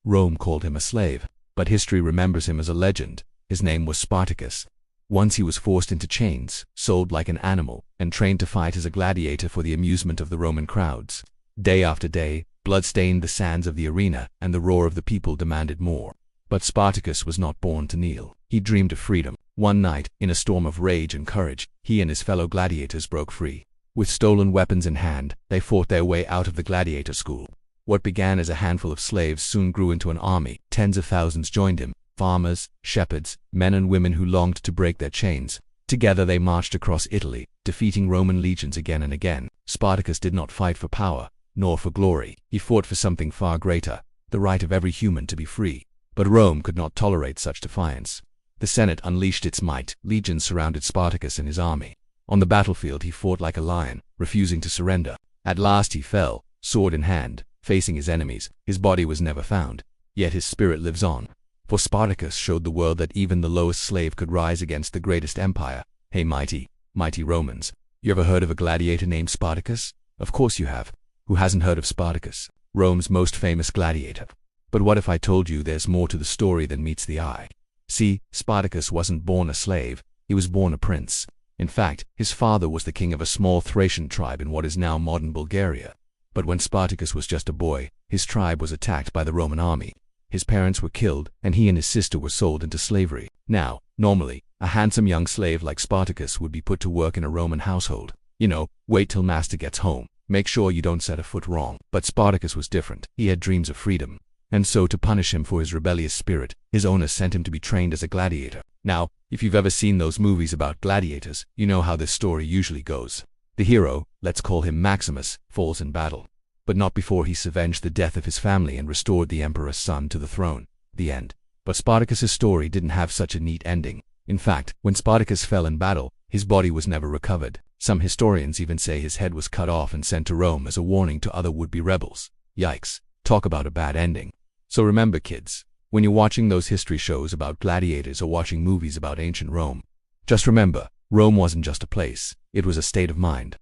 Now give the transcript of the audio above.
Rome called him a slave, but history remembers him as a legend. His name was Spartacus. Once he was forced into chains, sold like an animal, and trained to fight as a gladiator for the amusement of the Roman crowds. Day after day, blood stained the sands of the arena, and the roar of the people demanded more. But Spartacus was not born to kneel. He dreamed of freedom. One night, in a storm of rage and courage, he and his fellow gladiators broke free. With stolen weapons in hand, they fought their way out of the gladiator school. What began as a handful of slaves soon grew into an army. Tens of thousands joined him, farmers, shepherds, men and women who longed to break their chains. Together they marched across Italy, defeating Roman legions again and again. Spartacus did not fight for power, nor for glory. He fought for something far greater, the right of every human to be free. But Rome could not tolerate such defiance. The Senate unleashed its might. Legions surrounded Spartacus and his army. On the battlefield he fought like a lion, refusing to surrender. At last he fell, sword in hand, facing his enemies. His body was never found, yet his spirit lives on. For Spartacus showed the world that even the lowest slave could rise against the greatest empire. Hey mighty Romans, you ever heard of a gladiator named Spartacus? Of course you have. Who hasn't heard of Spartacus, Rome's most famous gladiator? But what if I told you there's more to the story than meets the eye? See, Spartacus wasn't born a slave, he was born a prince. In fact, his father was the king of a small Thracian tribe in what is now modern Bulgaria. But when Spartacus was just a boy, his tribe was attacked by the Roman army. His parents were killed, and he and his sister were sold into slavery. Now, normally, a handsome young slave like Spartacus would be put to work in a Roman household. You know, wait till master gets home. Make sure you don't set a foot wrong. But Spartacus was different. He had dreams of freedom. And so, to punish him for his rebellious spirit, his owner sent him to be trained as a gladiator. Now, if you've ever seen those movies about gladiators, you know how this story usually goes. The hero, let's call him Maximus, falls in battle. But not before he's avenged the death of his family and restored the emperor's son to the throne. The end. But Spartacus's story didn't have such a neat ending. In fact, when Spartacus fell in battle, his body was never recovered. Some historians even say his head was cut off and sent to Rome as a warning to other would-be rebels. Yikes. Talk about a bad ending. So remember, kids, when you're watching those history shows about gladiators or watching movies about ancient Rome, just remember, Rome wasn't just a place, it was a state of mind.